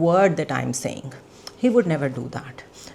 word that I'm saying. He would never do that.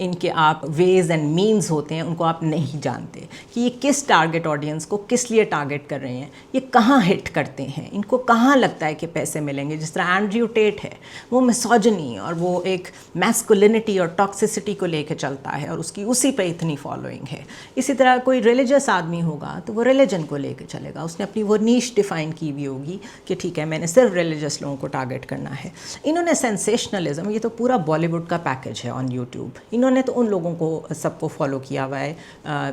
ان کے آپ ways and means ہوتے ہیں ان کو آپ نہیں جانتے کہ یہ کس ٹارگٹ آڈینس کو کس لیے ٹارگٹ کر رہے ہیں, یہ کہاں ہٹ کرتے ہیں, ان کو کہاں لگتا ہے کہ پیسے ملیں گے. جس طرح اینڈریو ٹیٹ ہے, وہ مسوجنی اور وہ ایک میسکولینٹی اور ٹاکسسٹی کو لے کے چلتا ہے اور اس کی اسی پہ اتنی فالوئنگ ہے. اسی طرح کوئی ریلیجس آدمی ہوگا تو وہ ریلیجن کو لے کے چلے گا, اس نے اپنی وہ نیش ڈیفائن کی ہوئی ہوگی کہ ٹھیک ہے میں نے صرف ریلیجس لوگوں کو ٹارگٹ کرنا ہے. انہوں نے سینسیشنلزم, یہ تو پورا بالی ووڈ کا پیکج ہے آن یوٹیوب, انہوں نے تو ان لوگوں کو سب کو فالو کیا ہوا ہے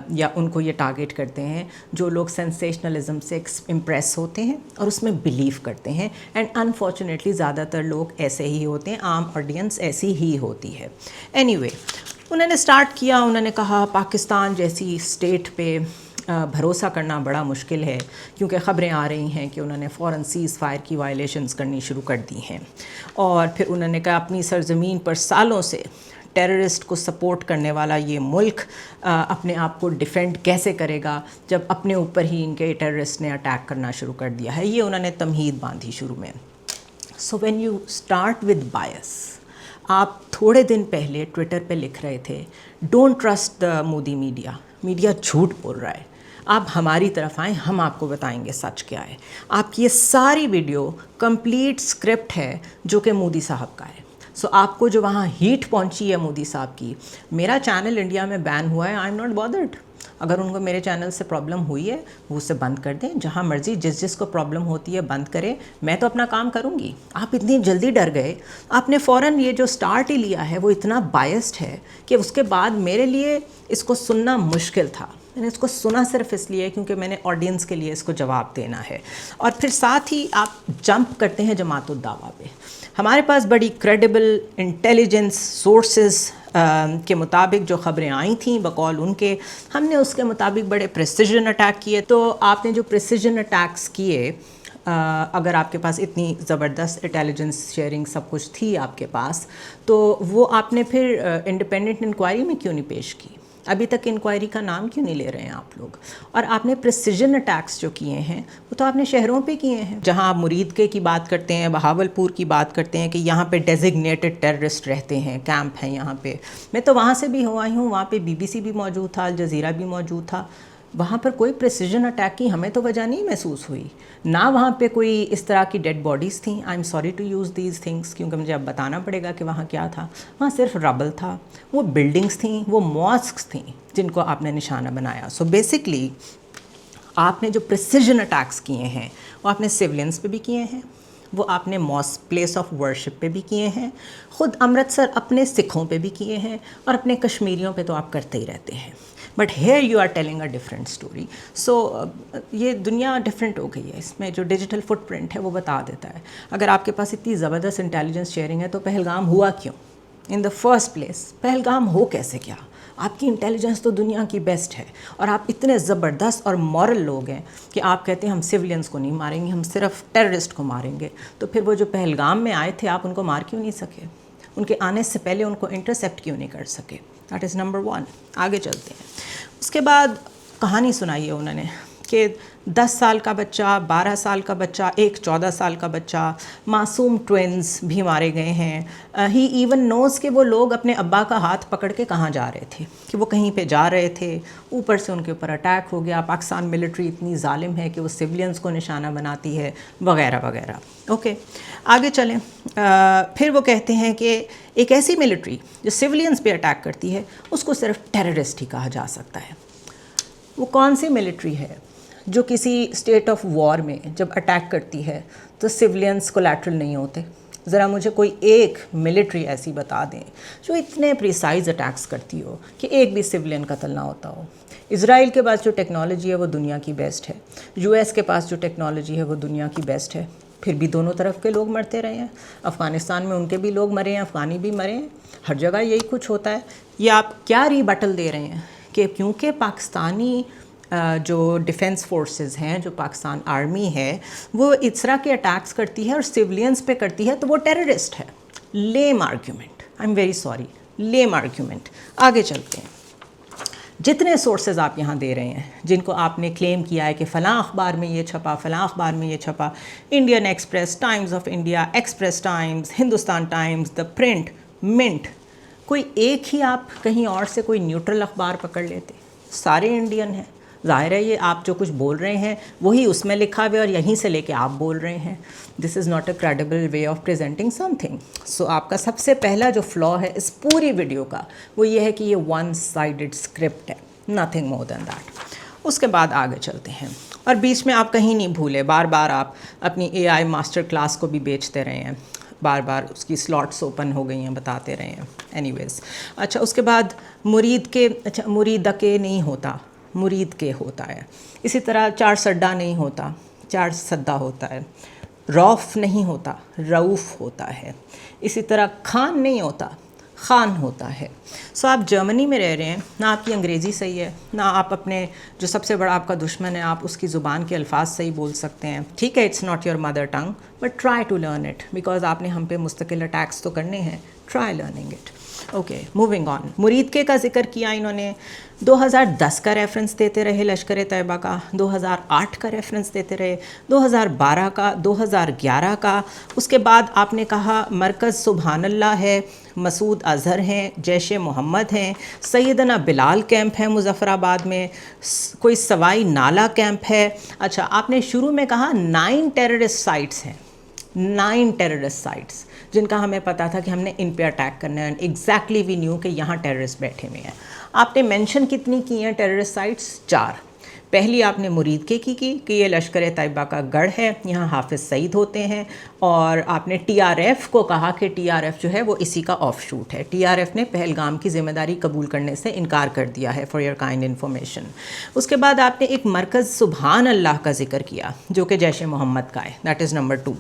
یا ان کو یہ ٹارگٹ کرتے ہیں جو لوگ سینسیشنلزم سے امپریس ہوتے ہیں اور اس میں بلیو کرتے ہیں. اینڈ انفارچونیٹلی زیادہ تر لوگ ایسے ہی ہوتے ہیں, عام آڈینس ایسی ہی ہوتی ہے. اینی وے, انہوں نے اسٹارٹ کیا, انہوں نے کہا پاکستان جیسی اسٹیٹ پہ بھروسہ کرنا بڑا مشکل ہے کیونکہ خبریں آ رہی ہیں کہ انہوں نے فوراً سیز فائر کی وائلیشنز کرنی شروع کر دی ہیں. اور پھر انہوں نے کہا اپنی سرزمین پر سالوں سے ٹیررسٹ کو سپورٹ کرنے والا یہ ملک اپنے آپ کو ڈیفینڈ کیسے کرے گا جب اپنے اوپر ہی ان کے ٹیررسٹ نے اٹیک کرنا شروع کر دیا ہے. یہ انہوں نے تمہید باندھی شروع میں. So when you start with bias, آپ تھوڑے دن پہلے ٹویٹر پہ لکھ رہے تھے don't trust the Modi media, media جھوٹ بول رہا ہے, آپ ہماری طرف آئیں, ہم آپ کو بتائیں گے سچ کیا ہے. آپ کی یہ ساری ویڈیو کمپلیٹ اسکرپٹ ہے جو کہ مودی صاحب کا ہے. سو آپ کو جو وہاں ہیٹ پہنچی ہے مودی صاحب کی, میرا چینل انڈیا میں بین ہوا ہے, آئی ایم ناٹ بادرڈ. اگر ان کو میرے چینل سے پرابلم ہوئی ہے وہ اسے بند کر دیں, جہاں مرضی جس کو پرابلم ہوتی ہے بند کریں, میں تو اپنا کام کروں گی. آپ اتنی جلدی ڈر گئے, آپ نے فوراً یہ جو سٹارٹ ہی لیا ہے وہ اتنا بائسڈ ہے کہ اس کے بعد میرے لیے اس کو سننا مشکل تھا. میں نے اس کو سنا صرف اس لیے کیونکہ میں نے آڈینس کے لیے اس کو جواب دینا ہے. اور پھر ساتھ ہی آپ جمپ کرتے ہیں جماعت الدعویٰ پہ. ہمارے پاس بڑی کریڈیبل انٹیلیجنس سورسز کے مطابق جو خبریں آئی تھیں بقول ان کے, ہم نے اس کے مطابق بڑے پریسیجن اٹیک کیے. تو آپ نے جو پریسیجن اٹیکس کیے, اگر آپ کے پاس اتنی زبردست انٹیلیجنس شیئرنگ سب کچھ تھی آپ کے پاس, تو وہ آپ نے پھر انڈیپینڈنٹ انکوائری میں کیوں نہیں پیش کی؟ ابھی تک انکوائری کا نام کیوں نہیں لے رہے ہیں آپ لوگ؟ اور آپ نے پریسیجن اٹیکس جو کیے ہیں وہ تو آپ نے شہروں پہ کیے ہیں, جہاں آپ مریدکے کی بات کرتے ہیں, بہاولپور کی بات کرتے ہیں کہ یہاں پہ ڈیزگنیٹڈ ٹیررسٹ رہتے ہیں, کیمپ ہیں یہاں پہ. میں تو وہاں سے بھی آئی ہوں, وہاں پہ BBC بھی موجود تھا, الجزیرہ بھی موجود تھا. وہاں پر کوئی پریسیجن اٹیک کی ہمیں تو وجہ نہیں محسوس ہوئی, نہ وہاں پہ کوئی اس طرح کی ڈیڈ باڈیز تھیں. I am sorry to use these things کیونکہ مجھے اب بتانا پڑے گا کہ وہاں کیا تھا. وہاں صرف ربل تھا, وہ بلڈنگس تھیں, وہ ماسکس تھیں جن کو آپ نے نشانہ بنایا. سو بیسکلی آپ نے جو پریسیجن اٹیکس کیے ہیں وہ آپ نے سیولینس پہ بھی کیے ہیں, وہ آپ نے پلیس آف ورشپ پہ بھی کیے ہیں, خود امرتسر اپنے سکھوں پہ بھی کیے ہیں, اور اپنے کشمیریوں پہ تو آپ کرتے ہی رہتے ہیں. But here you are telling a different story. So یہ دنیا ڈفرینٹ ہو گئی ہے, اس میں جو ڈیجیٹل فٹ پرنٹ ہے وہ بتا دیتا ہے. اگر آپ کے پاس اتنی زبردست انٹیلیجنس شیئرنگ ہے تو پہلگام ہوا کیوں ان دا فرسٹ پلیس؟ پہلگام ہو کیسے گیا؟ آپ کی انٹیلیجنس تو دنیا کی بیسٹ ہے, اور آپ اتنے زبردست اور مورل لوگ ہیں کہ آپ کہتے ہیں ہم سولینس کو نہیں ماریں گے, ہم صرف ٹیررسٹ کو ماریں گے. تو پھر وہ جو پہلگام میں آئے تھے آپ ان کو مار کیوں نہیں سکے؟ ان کے آنے سے پہلے ان کو انٹرسیپٹ کیوں نہیں کر سکے؟ That is number 1. آگے چلتے ہیں. اس کے بعد کہانی سنائی ہے انہوں نے کہ 10 سال کا بچہ, 12 سال کا بچہ, ایک 14 سال کا بچہ, معصوم ٹوئنز بھی مارے گئے ہیں. ہی ایون نوز کہ وہ لوگ اپنے ابا کا ہاتھ پکڑ کے کہاں جا رہے تھے, کہ وہ کہیں پہ جا رہے تھے, اوپر سے ان کے اوپر اٹیک ہو گیا. پاکستان ملٹری اتنی ظالم ہے کہ وہ سولینس کو نشانہ بناتی ہے, وغیرہ وغیرہ. اوکے, آگے چلیں. پھر وہ کہتے ہیں کہ ایک ایسی ملٹری جو سولینس پہ اٹیک کرتی ہے اس کو صرف ٹیررسٹ ہی کہا جا سکتا ہے. وہ کون سی ملٹری ہے جو کسی اسٹیٹ آف وار میں جب اٹیک کرتی ہے تو سولینس کولیٹرل نہیں ہوتے؟ ذرا مجھے کوئی ایک ملٹری ایسی بتا دیں جو اتنے پریسائز اٹیکس کرتی ہو کہ ایک بھی سولین قتل نہ ہوتا ہو. اسرائیل کے پاس جو ٹیکنالوجی ہے وہ دنیا کی بیسٹ ہے, US کے پاس جو ٹیکنالوجی ہے وہ دنیا کی بیسٹ ہے, پھر بھی دونوں طرف کے لوگ مرتے رہے ہیں. افغانستان میں ان کے بھی لوگ مرے ہیں, افغانی بھی مرے ہیں, ہر جگہ یہی کچھ ہوتا ہے. یہ آپ کیا ری بٹل دے رہے ہیں کہ کیونکہ پاکستانی جو ڈیفنس فورسز ہیں, جو پاکستان آرمی ہے, وہ اس طرح کے اٹیکس کرتی ہے اور سولینس پہ کرتی ہے تو وہ ٹیررسٹ ہے؟ Lame argument, I am very sorry, lame argument. آگے چلتے ہیں. جتنے سورسز آپ یہاں دے رہے ہیں جن کو آپ نے کلیم کیا ہے کہ فلاں اخبار میں یہ چھپا, فلاں اخبار میں یہ چھپا, Indian express, Times of India, express Times, Hindustan Times, the print, minute, کوئی ایک ہی آپ کہیں اور سے کوئی نیوٹرل اخبار پکڑ لیتے؟ سارے انڈین ہیں. ظاہر ہے یہ آپ جو کچھ بول رہے ہیں وہی اس میں لکھا ہوا ہے اور یہیں سے لے کے آپ بول رہے ہیں. This is not a credible way of presenting something. So آپ کا سب سے پہلا جو فلا ہے اس پوری ویڈیو کا وہ یہ ہے کہ یہ ون سائڈڈ اسکرپٹ ہے, نتھنگ مور دین دیٹ. اس کے بعد آگے چلتے ہیں, اور بیچ میں آپ کہیں نہیں بھولے, بار بار آپ اپنی اے آئی ماسٹر کلاس کو بھی بیچتے رہے ہیں, بار بار اس کی سلاٹس اوپن ہو گئی ہیں, بتاتے رہے ہیں. اینی ویز, اچھا اس کے بعد مرید کے, اچھا مرید کے نہیں ہوتا, مرید کے ہوتا ہے. اسی طرح چار سڈا نہیں ہوتا, چار سدا ہوتا ہے. روف نہیں ہوتا, رعوف ہوتا ہے. اسی طرح خان نہیں ہوتا, خان ہوتا ہے. سو آپ جرمنی میں رہ رہے ہیں, نہ آپ کی انگریزی صحیح ہے, نہ آپ اپنے جو سب سے بڑا آپ کا دشمن ہے آپ اس کی زبان کے الفاظ صحیح بول سکتے ہیں. ٹھیک ہے, it's not your mother tongue, but try to learn it, because آپ نے ہم پہ مستقل اٹیکس تو کرنے ہیں. Try learning it. Okay, moving on. مرید کے کا ذکر کیا انہوں نے, 2010 کا ریفرنس دیتے رہے لشکر طیبہ کا, 2008 کا ریفرنس دیتے رہے, 2012 کا, 2011 کا. اس کے بعد آپ نے کہا مرکز سبحان اللہ ہے, مسعود اظہر ہیں, جیش محمد ہیں, سیدنا بلال کیمپ ہے مظفر آباد میں, کوئی سوائی نالا کیمپ ہے. اچھا آپ نے شروع میں کہا 9 ٹیررسٹ سائٹس ہیں, 9 ٹیررسٹ سائٹس جن کا ہمیں پتا تھا کہ ہم نے ان پہ اٹیک کرنا ہے. ایگزیکٹلی وی نیو کہ یہاں ٹیررسٹ بیٹھے ہوئے ہیں. آپ نے مینشن کتنی کی ہیں ٹیررسٹ سائٹس؟ 4. پہلی آپ نے مرید کے کی کہ یہ لشکر طیبہ کا گڑھ ہے, یہاں حافظ سعید ہوتے ہیں, اور آپ نے ٹی آر ایف کو کہا کہ ٹی آر ایف جو ہے وہ اسی کا آف شوٹ ہے. ٹی آر ایف نے پہلگام کی ذمہ داری قبول کرنے سے انکار کر دیا ہے, فار یور کائنڈ انفارمیشن. اس کے بعد آپ نے ایک مرکز سبحان اللہ کا ذکر کیا جو کہ جیش محمد کا ہے, دیٹ از نمبر 2.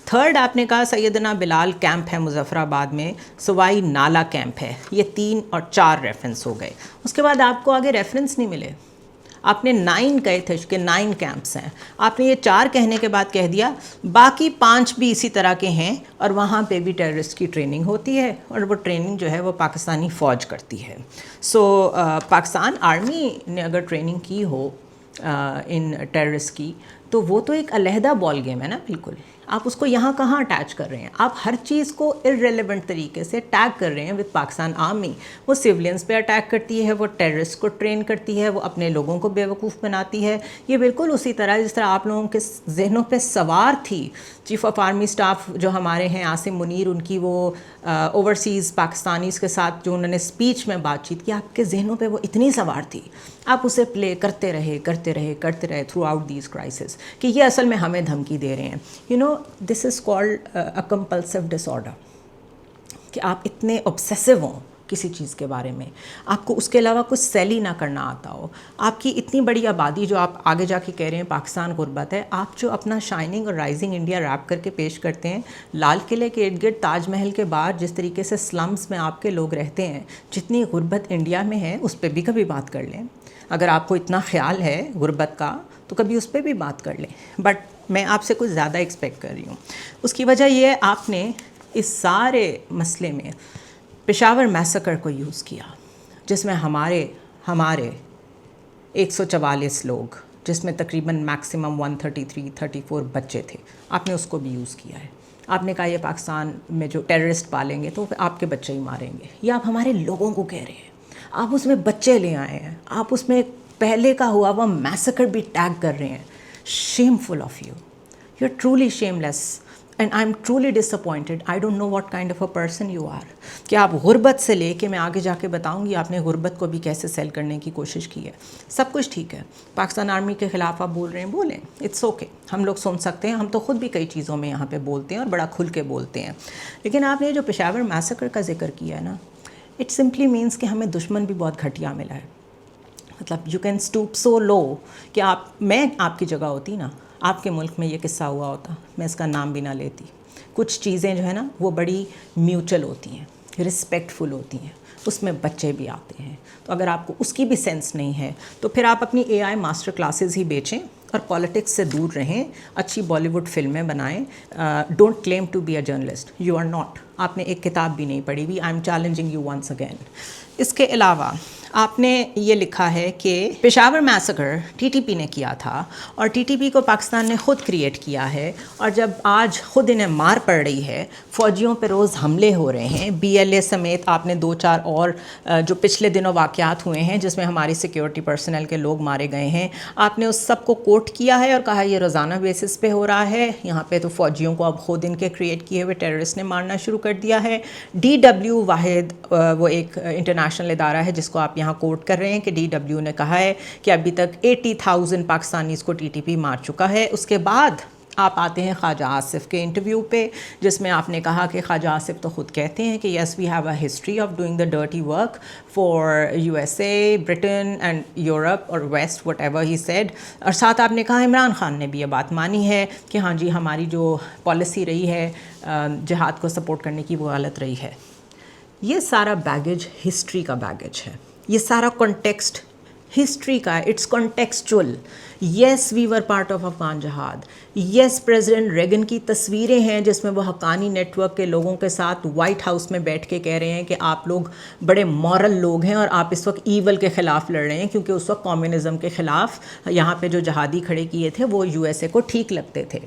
تھرڈ آپ نے کہا سیدنا بلال کیمپ ہے مظفر آباد میں, سوائی نالا کیمپ ہے. یہ 3 اور 4 ریفرنس ہو گئے. اس کے بعد آپ کو آگے ریفرنس نہیں ملے. آپ نے 9 کہے تھے کہ 9 کیمپس ہیں, آپ نے یہ 4 کہنے کے بعد کہہ دیا باقی 5 بھی اسی طرح کے ہیں, اور وہاں پہ بھی ٹیررسٹ کی ٹریننگ ہوتی ہے, اور وہ ٹریننگ جو ہے وہ پاکستانی فوج کرتی ہے. سو پاکستان آرمی نے اگر ٹریننگ کی ہو ان ٹیررسٹ کی تو وہ تو ایک علیحدہ بال گیم ہے نا. بالکل آپ اس کو یہاں کہاں اٹیچ کر رہے ہیں؟ آپ ہر چیز کو ارریلیونٹ طریقے سے ٹیگ کر رہے ہیں وتھ پاکستان آرمی. وہ سویلینس پہ اٹیک کرتی ہے, وہ ٹیررسٹ کو ٹرین کرتی ہے, وہ اپنے لوگوں کو بیوقوف بناتی ہے. یہ بالکل اسی طرح جس طرح آپ لوگوں کے ذہنوں پہ سوار تھی چیف آف آرمی اسٹاف جو ہمارے ہیں عاصم منیر, ان کی وہ اوورسیز پاکستانیز کے ساتھ جو انہوں نے اسپیچ میں بات چیت کی, آپ کے ذہنوں پہ وہ اتنی سوار تھی, آپ اسے پلے کرتے رہے تھرو آؤٹ دیز کرائسس کہ یہ اصل میں ہمیں دھمکی دے رہے ہیں. You know this is called a compulsive disorder, کہ آپ اتنے obsessive ہوں کسی چیز کے بارے میں, آپ کو اس کے علاوہ کچھ سیل ہی نہ کرنا آتا ہو. آپ کی اتنی بڑی آبادی جو آپ آگے جا کے کہہ رہے ہیں پاکستان غربت ہے, آپ جو اپنا شائننگ اور رائزنگ انڈیا ریپ کر کے پیش کرتے ہیں, لال قلعے کے ارد گرد تاج محل کے باہر جس طریقے سے سلمز میں آپ کے لوگ رہتے ہیں, جتنی غربت انڈیا میں ہے اس پہ بھی کبھی بات کر لیں. اگر آپ کو اتنا خیال ہے غربت کا تو کبھی اس پہ بھی بات کر لیں. بٹ میں آپ سے کچھ زیادہ ایکسپیکٹ کر رہی ہوں. اس کی وجہ یہ ہے آپ نے اس سارے مسئلے میں پشاور میسیکر کو یوز کیا, جس میں ہمارے 144 لوگ, جس میں تقریباً میکسیمم 133-34 بچے تھے, آپ نے اس کو بھی یوز کیا ہے. آپ نے کہا یہ پاکستان میں جو ٹیررسٹ پالیں گے تو آپ کے بچے ہی ماریں گے. یہ آپ ہمارے لوگوں کو کہہ رہے ہیں, آپ اس میں بچے لے آئے ہیں, آپ اس میں پہلے کا ہوا وہ میسیکر بھی ٹیگ کر رہے ہیں. Shameful of you, you are truly shameless. And I am truly disappointed. I don't know what kind of a person you are, کہ آپ غربت سے لے کے, میں آگے جا کے بتاؤں گی آپ نے غربت کو بھی کیسے سیل کرنے کی کوشش کی ہے. سب کچھ ٹھیک ہے, پاکستان آرمی کے خلاف آپ بول رہے ہیں, بولیں, اٹس اوکے, ہم لوگ سن سکتے ہیں. ہم تو خود بھی کئی چیزوں میں یہاں پہ بولتے ہیں اور بڑا کھل کے بولتے ہیں. لیکن آپ نے جو پشاور میسیکر کا ذکر کیا ہے نا, اٹ سمپلی مینس کہ ہمیں دشمن بھی بہت گھٹیا ملا ہے. مطلب یو کین اسٹوپ سو لو کہ میں آپ کی جگہ ہوتی نا, آپ کے ملک میں یہ قصہ ہوا ہوتا, میں اس کا نام بھی نہ لیتی. کچھ چیزیں جو ہے نا وہ بڑی میوچل ہوتی ہیں, رسپیکٹفل ہوتی ہیں, اس میں بچے بھی آتے ہیں. تو اگر آپ کو اس کی بھی سینس نہیں ہے تو پھر آپ اپنی اے آئی ماسٹر کلاسز ہی بیچیں اور پالیٹکس سے دور رہیں, اچھی بالی ووڈ فلمیں بنائیں. Don't claim to be a journalist, you are not. آپ نے ایک کتاب بھی نہیں پڑھی ہوئی. I am challenging you once again. اس کے علاوہ آپ نے یہ لکھا ہے کہ Peshawar massacre T T P نے کیا تھا اور ٹی ٹی پی کو پاکستان نے خود کریٹ کیا ہے, اور جب آج خود انہیں مار پڑ رہی ہے, فوجیوں پہ روز حملے ہو رہے ہیں, بی ایل اے سمیت آپ نے 2-4 اور جو پچھلے دنوں واقعات ہوئے ہیں جس میں ہماری سیکیورٹی پرسنل کے لوگ مارے گئے ہیں, آپ نے اس سب کو کوٹ کیا ہے اور کہا یہ روزانہ بیسس پہ ہو رہا ہے. یہاں پہ تو فوجیوں کو اب خود ان کے کریٹ کیے ہوئے ٹیررسٹ نے مارنا شروع کر دیا ہے. ڈی ڈبلیو واحد وہ ایک انٹرنیشنل ادارہ ہے جس کو آپ یہاں کوٹ کر رہے ہیں کہ ڈی ڈبلیو نے کہا ہے کہ ابھی تک 80,000 پاکستانیز کو ٹی ٹی پی مار چکا ہے. اس کے بعد آپ آتے ہیں خواجہ آصف کے انٹرویو پہ جس میں آپ نے کہا کہ خواجہ آصف تو خود کہتے ہیں کہ yes we have a history of doing the dirty work for U S A, Britain and Europe اور west whatever he said. اور ساتھ آپ نے کہا عمران خان نے بھی یہ بات مانی ہے کہ ہاں جی ہماری جو پالیسی رہی ہے جہاد کو سپورٹ کرنے کی وہ غلط رہی ہے. یہ سارا بیگیج ہسٹری کا بیگیج ہے, یہ سارا کانٹیکسٹ ہسٹری کا ہے, it's contextual. Yes we were part of Afghan jihad, yes president Reagan کی تصویریں ہیں جس میں وہ حقانی نیٹ ورک کے لوگوں کے ساتھ وائٹ ہاؤس میں بیٹھ کے کہہ رہے ہیں کہ آپ لوگ بڑے مورل لوگ ہیں اور آپ اس وقت ایول کے خلاف لڑ رہے ہیں, کیونکہ اس وقت کمیونزم کے خلاف یہاں پہ جو جہادی کھڑے کیے تھے وہ یو ایس اے کو ٹھیک لگتے تھے.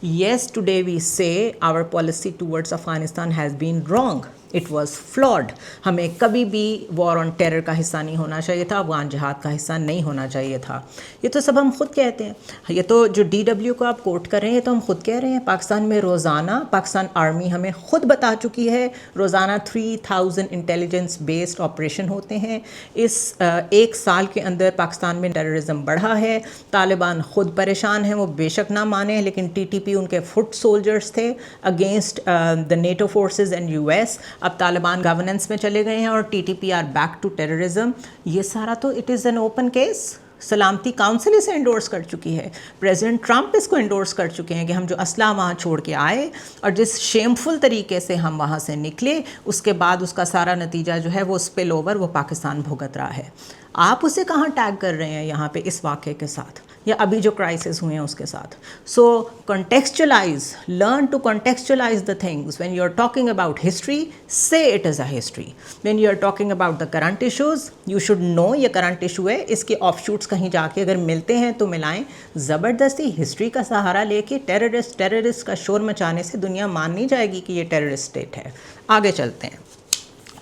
یس today we say our policy towards Afghanistan has been wrong, it was flawed. ہمیں کبھی بھی وار آن ٹیرر کا حصہ نہیں ہونا چاہیے تھا, افغان جہاد کا حصہ نہیں ہونا چاہیے تھا. یہ تو سب ہم خود کہتے ہیں. یہ تو جو ڈی ڈبلیو کو آپ کوٹ کر رہے ہیں یہ تو ہم خود کہہ رہے ہیں. پاکستان میں روزانہ پاکستان آرمی ہمیں خود بتا چکی ہے روزانہ 3000 انٹیلیجنس بیسڈ آپریشن ہوتے ہیں. اس ایک سال کے اندر پاکستان میں ٹیررزم بڑھا ہے. طالبان خود پریشان ہیں, وہ بے شک نہ مانیں, لیکن ٹی ٹی پی ان کے فٹ سولجرز تھے against the NATO forces and U S. اب طالبان گورننس میں چلے گئے ہیں اور T T P are back to terrorism. یہ سارا تو it is an open case. سلامتی کاؤنسل اسے انڈورس کر چکی ہے, پریزیڈنٹ ٹرمپ اس کو انڈورس کر چکے ہیں کہ ہم جو اسلحہ وہاں چھوڑ کے آئے اور جس شیمفل طریقے سے ہم وہاں سے نکلے, اس کے بعد اس کا سارا نتیجہ جو ہے وہ اسپل اوور وہ پاکستان بھگت رہا ہے. آپ اسے کہاں ٹیگ کر رہے ہیں یہاں پہ اس واقعے کے ساتھ یا ابھی جو کرائسس ہوئے ہیں اس کے ساتھ. So contextualise, learn to contextualise the things. When you are talking about history, say it is a history. When you are talking about the current issues, you should know یہ کرنٹ ایشو ہے, اس کے of shoots کہیں جا کے اگر ملتے ہیں تو ملائیں. زبردستی ہسٹری کا سہارا لے کے ٹیررسٹ کا شور مچانے سے دنیا مان نہیں جائے گی کہ یہ ٹیررسٹ اسٹیٹ ہے. آگے چلتے ہیں.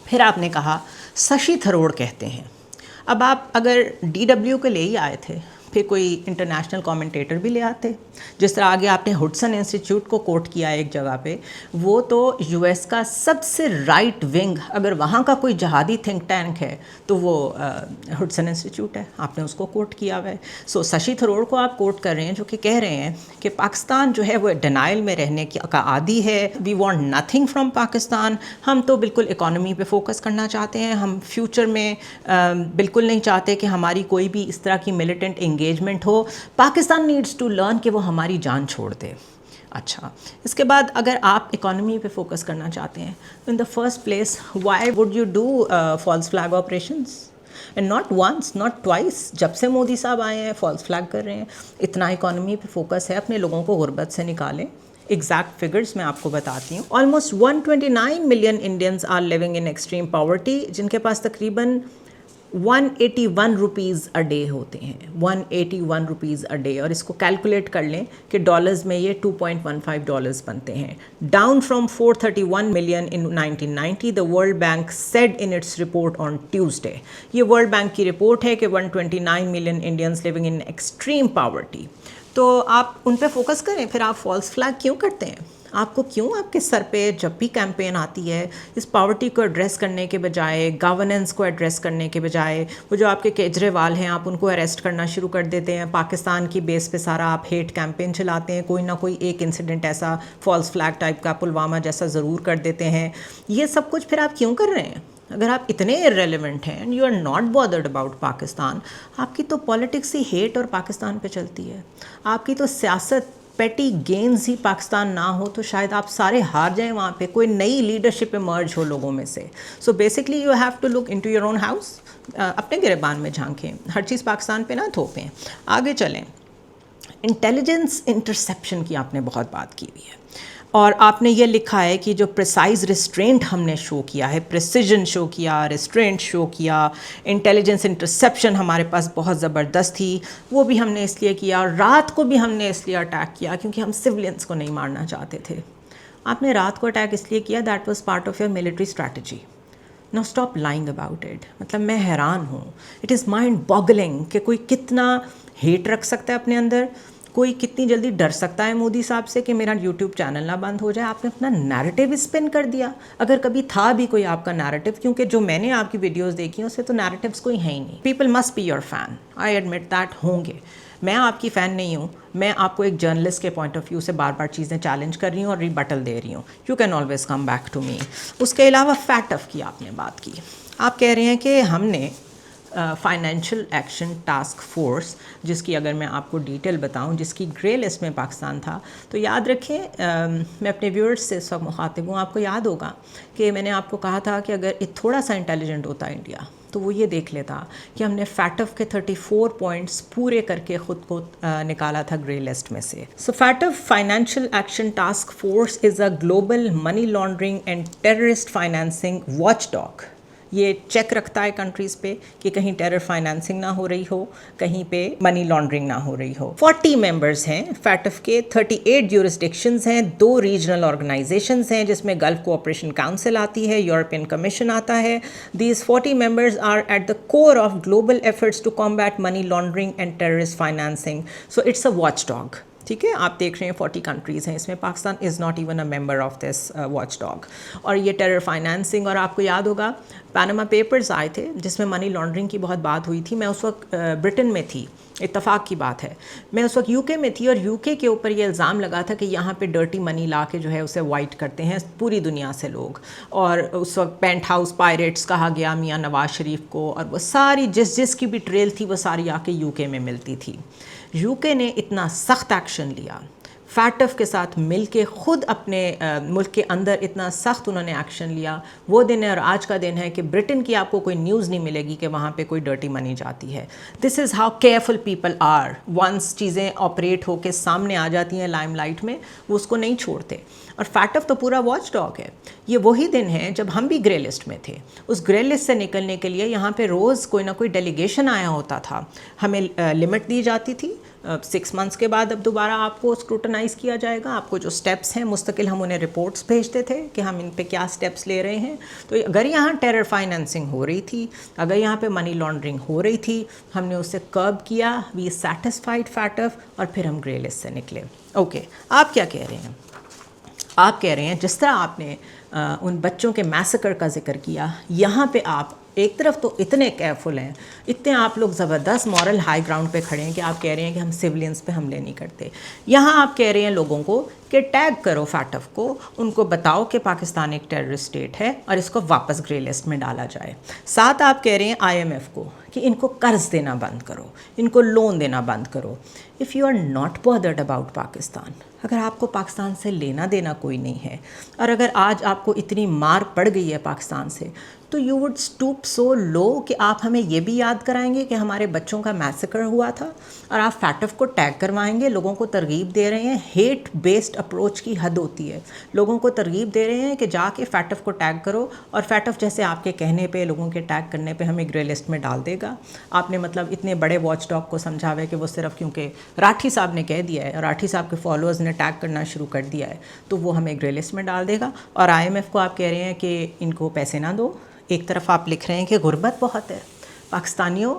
پھر آپ نے کہا ششی تھروڑ کہتے ہیں. اب آپ اگر ڈی ڈبلیو کے لے ہی آئے تھے پھر کوئی انٹرنیشنل کامنٹیٹر بھی لے آتے. جس طرح آگے آپ نے ہڈسن انسٹیٹیوٹ کو کوٹ کیا ایک جگہ پہ, وہ تو یو ایس کا سب سے رائٹ ونگ, اگر وہاں کا کوئی جہادی تھنک ٹینک ہے تو وہ ہڈسن انسٹیٹیوٹ ہے. آپ نے اس کو کوٹ کیا ہوا ہے. سو ششی تھروڑ کو آپ کوٹ کر رہے ہیں جو کہ کہہ رہے ہیں کہ پاکستان جو ہے وہ ڈینائل میں رہنے کا عادی ہے. We want nothing from Pakistan. ہم تو بالکل اکانومی پہ فوکس کرنا چاہتے ہیں. ہم فیوچر میں بالکل نہیں چاہتے کہ ہماری کوئی بھی اس طرح کی ملیٹنٹ انگیجمنٹ ہو. پاکستان نیڈس ٹو لرن کہ وہ ہماری جان چھوڑ دے. اچھا, اس کے بعد اگر آپ اکانومی پہ فوکس کرنا چاہتے ہیں, in the first place why would you do false flag operations? And not once not twice. جب سے مودی صاحب آئے ہیں فالس فلیگ کر رہے ہیں. اتنا اکانومی پہ فوکس ہے, اپنے لوگوں کو غربت سے نکالیں. ایگزیکٹ فگرز میں آپ کو بتاتی ہوں. Almost 129 million Indians are living in extreme poverty, جن کے پاس تقریباً 181 روپیز اے ڈے ہوتے ہیں. 181 روپیز اے ڈے, اور اس کو کیلکولیٹ کر لیں کہ ڈالرز میں یہ $2.15 بنتے ہیں. Down from 431 million in 1990, the world bank said in its report on Tuesday. یہ ورلڈ بینک کی رپورٹ ہے کہ 129 million Indians living in extreme poverty. تو آپ ان پہ فوکس کریں. پھر آپ فالس فلیگ کیوں کرتے ہیں؟ آپ کو کیوں آپ کے سر پہ جب بھی کیمپین آتی ہے اس پاورٹی کو ایڈریس کرنے کے بجائے, گورننس کو ایڈریس کرنے کے بجائے, وہ جو آپ کے کیجریوال ہیں آپ ان کو اریسٹ کرنا شروع کر دیتے ہیں. پاکستان کی بیس پہ سارا آپ ہیٹ کیمپین چلاتے ہیں. کوئی نہ کوئی ایک انسیڈنٹ ایسا فالس فلیگ ٹائپ کا پلوامہ جیسا ضرور کر دیتے ہیں. یہ سب کچھ پھر آپ کیوں کر رہے ہیں؟ اگر آپ اتنے irrelevant ہیں and you are not bothered about Pakistan, آپ کی تو پالیٹکس ہی ہیٹ اور پاکستان پہ چلتی ہے. آپ کی تو سیاست پیٹی گینز ہی پاکستان نہ ہو تو شاید آپ سارے ہار جائیں وہاں پہ, کوئی نئی لیڈرشپ ایمرج ہو لوگوں میں سے. So basically you have to look into your own house. اپنے گریبان میں جھانکیں, ہر چیز پاکستان پہ نہ تھوپیں. آگے چلیں. انٹیلیجنس انٹرسیپشن کی آپ نے بہت بات کی ہوئی ہے. اور آپ نے یہ لکھا ہے کہ جو پریسائز ریسٹرینٹ ہم نے شو کیا ہے، پریسیجن شو کیا، ریسٹرینٹ شو کیا، انٹیلیجنس انٹرسیپشن ہمارے پاس بہت زبردست تھی، وہ بھی ہم نے اس لیے کیا، اور رات کو بھی ہم نے اس لیے اٹیک کیا کیونکہ ہم سولینس کو نہیں مارنا چاہتے تھے. آپ نے رات کو اٹیک اس لیے کیا، that was part of your military strategy. No stop lying about it. مطلب میں حیران ہوں، اٹ از مائنڈ باگلنگ کہ کوئی کتنا ہیٹ رکھ سکتا ہے اپنے اندر، کوئی کتنی جلدی ڈر سکتا ہے مودی صاحب سے کہ میرا یوٹیوب چینل نہ بند ہو جائے. آپ نے اپنا نیریٹو اسپن کر دیا، اگر کبھی تھا بھی کوئی آپ کا نیریٹو، کیونکہ جو میں نے آپ کی ویڈیوز دیکھی ہیں اس سے تو نیریٹوز کوئی ہیں ہی نہیں. People must be your fan, I admit that ہوں گے. میں آپ کی فین نہیں ہوں، میں آپ کو ایک جرنلسٹ کے پوائنٹ آف ویو سے بار بار چیزیں چیلنج کر رہی ہوں اور ریبٹل دے رہی ہوں. You can always come back to me. اس کے علاوہ فیکٹ آف کی آپ نے بات کی. آپ کہہ رہے ہیں کہ ہم نے فائنینشیل ایکشن ٹاسک فورس، جس کی اگر میں آپ کو ڈیٹیل بتاؤں، جس کی گرے لسٹ میں پاکستان تھا، تو یاد رکھیں میں اپنے ویورز سے اس وقت مخاطب ہوں. آپ کو یاد ہوگا کہ میں نے آپ کو کہا تھا کہ اگر تھوڑا سا انٹیلیجنٹ ہوتا انڈیا تو وہ یہ دیکھ لیتا کہ ہم نے فیٹف کے 34 پوائنٹس پورے کر کے خود کو نکالا تھا گرے لسٹ میں سے. So FATF financial action task force is a global money laundering and terrorist financing watchdog. یہ چیک رکھتا ہے کنٹریز پہ کہ کہیں ٹیرر فائنانسنگ نہ ہو رہی ہو، کہیں پہ منی لانڈرنگ نہ ہو رہی ہو. 40 ممبرز ہیں فیٹف کے، 38 جورسڈکشنز ہیں، 2 ریجنل آرگنائزیشنز ہیں جس میں گلف کوآپریشن کاؤنسل آتی ہے، یورپین کمیشن آتا ہے. These 40 members are at the core of global efforts to combat money laundering and terrorist financing. So it's a watch dog. ٹھیک ہے، آپ دیکھ رہے ہیں 40 کنٹریز ہیں، اس میں Pakistan is not even a member of this watch dog. اور یہ ٹیرر فائنانسنگ، اور آپ کو یاد ہوگا پاناما پیپرز آئے تھے جس میں منی لانڈرنگ کی بہت بات ہوئی تھی. میں اس وقت برٹن میں تھی، اتفاق کی بات ہے، میں اس وقت یو کے میں تھی، اور یو کے اوپر یہ الزام لگا تھا کہ یہاں پہ ڈرٹی منی لا کے جو ہے اسے وائٹ کرتے ہیں پوری دنیا سے لوگ. اور اس وقت پینٹ ہاؤس پائریٹس کہا گیا میاں نواز شریف کو، اور وہ ساری جس کی بھی ٹریل تھی وہ ساری آ کے یو کے میں ملتی تھی. یو کے نے اتنا سخت ایکشن لیا، فیٹف کے ساتھ مل کے خود اپنے ملک کے اندر اتنا سخت انہوں نے ایکشن لیا. وہ دن ہے اور آج کا دن ہے کہ برٹن کی آپ کو کوئی نیوز نہیں ملے گی کہ وہاں پہ کوئی ڈرٹی منی جاتی ہے. This is how careful people are. Once چیزیں آپریٹ ہو کے سامنے آ جاتی ہیں لائم لائٹ میں، وہ اس کو نہیں چھوڑتے. اور فیٹف تو پورا واچ ڈاگ ہے. یہ وہی دن ہے جب ہم بھی گرے لسٹ میں تھے. اس گرے لسٹ سے نکلنے کے لیے یہاں پہ روز کوئی نہ کوئی ڈیلیگیشن آیا ہوتا تھا. ہمیں لمٹ دی جاتی تھی 6 منتھس کے بعد اب دوبارہ آپ کو اسکروٹنائز کیا جائے گا. آپ کو جو سٹیپس ہیں مستقل ہم انہیں رپورٹس بھیجتے تھے کہ ہم ان پہ کیا سٹیپس لے رہے ہیں. تو اگر یہاں ٹیرر فائنینسنگ ہو رہی تھی، اگر یہاں پہ منی لانڈرنگ ہو رہی تھی، ہم نے اسے کرب کیا. وی سیٹسفائڈ فیٹف، اور پھر ہم گرے لسٹ سے نکلے. اوکے، آپ کیا کہہ رہے ہیں؟ آپ کہہ رہے ہیں جس طرح آپ نے ان بچوں کے میسکر کا ذکر کیا، یہاں پہ آپ ایک طرف تو اتنے کیئرفل ہیں، اتنے آپ لوگ زبردست مورل ہائی گراؤنڈ پہ کھڑے ہیں کہ آپ کہہ رہے ہیں کہ ہم سولینس پہ حملے نہیں کرتے. یہاں آپ کہہ رہے ہیں لوگوں کو کہ ٹیگ کرو فیٹف کو، ان کو بتاؤ کہ پاکستان ایک ٹیررسٹ اسٹیٹ ہے اور اس کو واپس گرے لسٹ میں ڈالا جائے. ساتھ آپ کہہ رہے ہیں IMF کو کہ ان کو قرض دینا بند کرو، ان کو لون دینا بند کرو. If you are not bothered about Pakistan, اگر آپ کو پاکستان سے لینا دینا کوئی نہیں ہے، اور اگر آج آپ کو اتنی مار پڑ گئی ہے پاکستان سے، تو یو وڈ اسٹوپ سو لو کہ آپ ہمیں یہ بھی یاد کرائیں گے کہ ہمارے بچوں کا میسکر ہوا تھا، اور آپ فیٹف کو ٹیگ کروائیں گے. لوگوں کو ترغیب دے رہے ہیں. ہیٹ بیسڈ اپروچ کی حد ہوتی ہے. لوگوں کو ترغیب دے رہے ہیں کہ جا کے فیٹف کو ٹیگ کرو، اور فیٹف جیسے آپ کے کہنے پہ، لوگوں کے ٹیگ کرنے پہ ہمیں گرے لسٹ میں ڈال دے گا. آپ نے مطلب اتنے بڑے واچ ڈاگ کو سمجھا ہوا ہے کہ وہ صرف کیونکہ راٹھی صاحب نے کہہ دیا ہے، راٹھی صاحب کے فالوورز نے ٹیگ کرنا شروع کر دیا ہے، تو وہ ہمیں گرے لسٹ میں ڈال دے گا. اور IMF کو آپ کہہ رہے ہیں کہ ان کو پیسے نہ دو. ایک طرف آپ لکھ رہے ہیں کہ غربت بہت ہے. پاکستانیوں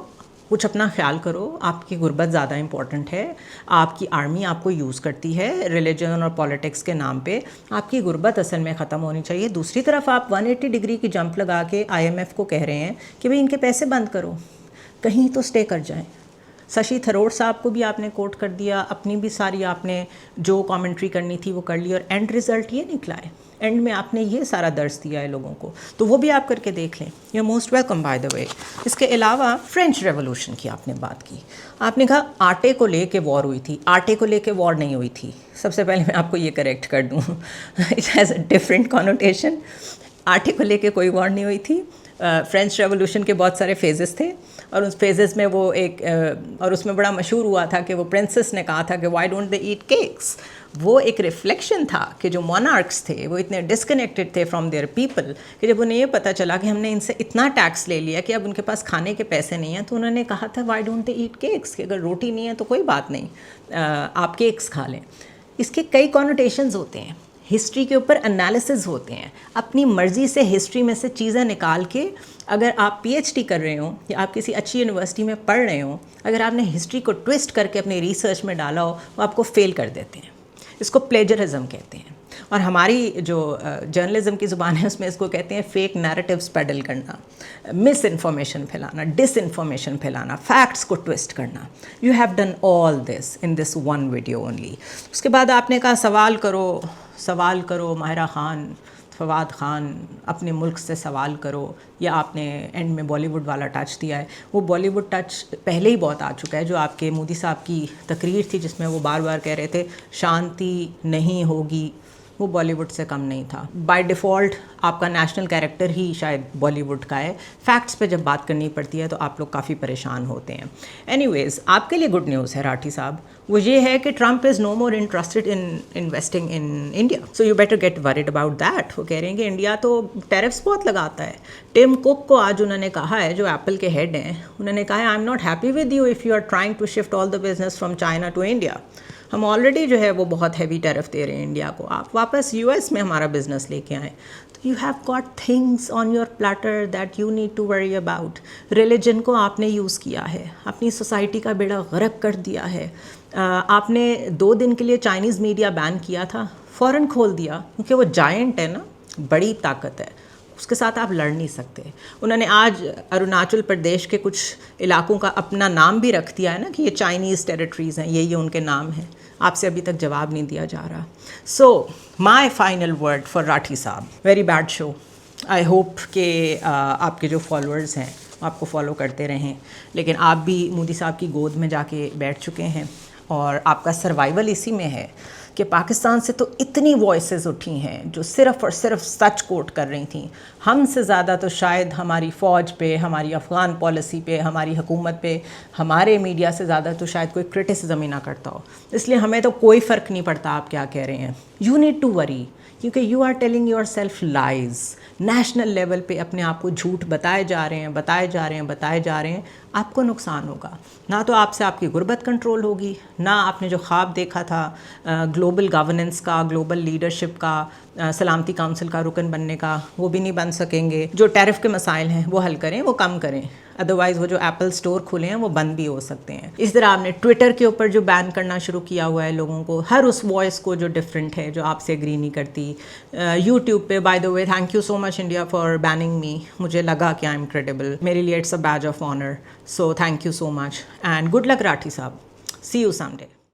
کچھ اپنا خیال کرو، آپ کی غربت زیادہ امپورٹنٹ ہے. آپ کی آرمی آپ کو یوز کرتی ہے ریلیجن اور پولیٹکس کے نام پہ. آپ کی غربت اصل میں ختم ہونی چاہیے. دوسری طرف آپ 180 ڈگری کی جمپ لگا کے IMF کو کہہ رہے ہیں کہ بھئی ان کے پیسے بند کرو، کہیں تو سٹے کر جائیں. ششی تھرور صاحب کو بھی آپ نے کوٹ کر دیا، اپنی بھی ساری آپ نے جو کامنٹری کرنی تھی وہ کر لی، اور اینڈ رزلٹ یہ نکلا ہے. اینڈ میں آپ نے یہ سارا درس دیا ہے لوگوں کو، تو وہ بھی آپ کر کے دیکھ لیں. You are most welcome by the way. اس کے علاوہ فرینچ ریولوشن کی آپ نے بات کی. آپ نے کہا آٹے کو لے کے وار ہوئی تھی. آٹے کو لے کے وار نہیں ہوئی تھی. سب سے پہلے میں آپ کو یہ کریکٹ کر دوں، it has a different connotation. آٹے کو لے کے کوئی وار نہیں ہوئی تھی. فرینچ ریولوشن کے بہت سارے فیزز تھے. اور اس فیزز میں وہ ایک اور اس میں بڑا مشہور ہوا تھا کہ وہ پرنسس نے کہا تھا کہ why don't they eat cakes. وہ ایک ریفلیکشن تھا کہ جو مونارکس تھے وہ اتنے ڈسکنیکٹڈ تھے فرام دیئر پیپل کہ جب انہیں یہ پتہ چلا کہ ہم نے ان سے اتنا ٹیکس لے لیا کہ اب ان کے پاس کھانے کے پیسے نہیں ہیں, تو انہوں نے کہا تھا why don't they eat cakes, کہ اگر روٹی نہیں ہے تو کوئی بات نہیں, آپ کیکس کھا لیں. اس کے کئی کونوٹیشنز ہوتے ہیں, ہسٹری کے اوپر انالیسز ہوتے ہیں. اپنی مرضی سے ہسٹری میں سے چیزیں نکال کے اگر آپ پی ایچ ڈی کر رہے ہوں یا آپ کسی اچھی یونیورسٹی میں پڑھ رہے ہوں, اگر آپ نے ہسٹری کو ٹوسٹ کر کے اپنی ریسرچ میں ڈالا ہو, وہ آپ کو فیل کر دیتے ہیں. اس کو پلیجرزم کہتے ہیں. اور ہماری جو جرنلزم کی زبان ہے اس میں اس کو کہتے ہیں فیک نیریٹیوز پیڈل کرنا, مس انفارمیشن پھیلانا, ڈس انفارمیشن پھیلانا, فیکٹس کو ٹوسٹ کرنا. You have done all this in this one video only. اس کے بعد آپ نے کہا سوال کرو ماہرہ خان, فواد خان, اپنے ملک سے سوال کرو, یا آپ نے اینڈ میں بالی ووڈ والا ٹچ دیا ہے. وہ بالی ووڈ ٹچ پہلے ہی بہت آ چکا ہے. جو آپ کے مودی صاحب کی تقریر تھی جس میں وہ بار بار کہہ رہے تھے شانتی نہیں ہوگی, وہ بالی ووڈ سے کم نہیں تھا. بائی ڈیفالٹ آپ کا نیشنل کیریکٹر ہی شاید بالی ووڈ کا ہے. فیکٹس پہ جب بات کرنی پڑتی ہے تو آپ لوگ کافی پریشان ہوتے ہیں. اینی ویز آپ کے لیے گڈ نیوز ہے راٹھی صاحب, وہ یہ ہے کہ Trump is no more interested in investing in India, so you better get word about that. وہ کہہ رہے ہیں کہ انڈیا تو ٹیرفس بہت لگاتا ہے. ٹم کوک کو آج انہوں نے کہا ہے, جو ایپل کے ہیڈ ہیں, انہوں نے کہا ہے I am not happy with you if you are trying to shift all the business from China to India. ہم آلریڈی جو ہے وہ بہت ہیوی ٹیرف دے رہے ہیں انڈیا کو, آپ واپس یو ایس میں ہمارا بزنس لے کے آئیں. تو you have got things on your platter that you need to worry about. Religion کو آپ نے یوز کیا ہے, اپنی سوسائٹی کا بیڑا غرق کر دیا ہے. آپ نے 2 دن کے لیے چائنیز میڈیا بین کیا تھا, فوراً کھول دیا, کیونکہ وہ جائنٹ ہے نا, بڑی طاقت ہے, اس کے ساتھ آپ لڑ نہیں سکتے. انہوں نے آج اروناچل پردیش کے کچھ علاقوں کا اپنا نام بھی رکھ دیا ہے نا کہ یہ چائنیز ٹیریٹریز ہیں, یہ ان کے نام ہیں. آپ سے ابھی تک جواب نہیں دیا جا رہا. So my final word for Rathee sahab, very bad show. I hope کہ آپ کے جو فالوورز ہیں آپ کو فالو کرتے رہیں, لیکن آپ بھی مودی صاحب کی گود میں جا کے بیٹھ چکے ہیں, اور آپ کا سروائیول اسی میں ہے کہ پاکستان سے تو اتنی وائسز اٹھی ہیں جو صرف اور صرف سچ کوٹ کر رہی تھیں. ہم سے زیادہ تو شاید ہماری فوج پہ, ہماری افغان پالیسی پہ, ہماری حکومت پہ, ہمارے میڈیا سے زیادہ تو شاید کوئی کرٹیسزم ہی نہ کرتا ہو. اس لیے ہمیں تو کوئی فرق نہیں پڑتا آپ کیا کہہ رہے ہیں. یو نیڈ ٹو وری, کیونکہ you are telling yourself lies. National level پہ اپنے آپ کو جھوٹ بتائے جا رہے ہیں. آپ کو نقصان ہوگا. نہ تو آپ سے آپ کی غربت کنٹرول ہوگی, نہ آپ نے جو خواب دیکھا تھا گلوبل گورننس کا, گلوبل لیڈرشپ کا, سلامتی کونسل کا رکن بننے کا, وہ بھی نہیں بن سکیں گے. جو ٹیرف کے مسائل ہیں وہ حل کریں, وہ کم کریں. ادروائز وہ جو ایپل سٹور کھلے ہیں وہ بند بھی ہو سکتے ہیں. اس طرح آپ نے ٹویٹر کے اوپر جو بین کرنا شروع کیا ہوا ہے لوگوں کو, ہر اس وائس کو جو ڈفرینٹ ہے, جو آپ سے ایگری نہیں کرتی. یوٹیوب پہ by the way thank you so much India for banning me. مجھے لگا کہ آئی ایم کریڈیبل, میرے لیے it's a badge of honour. So thank you so much and good luck Rathee sahab. See you some day.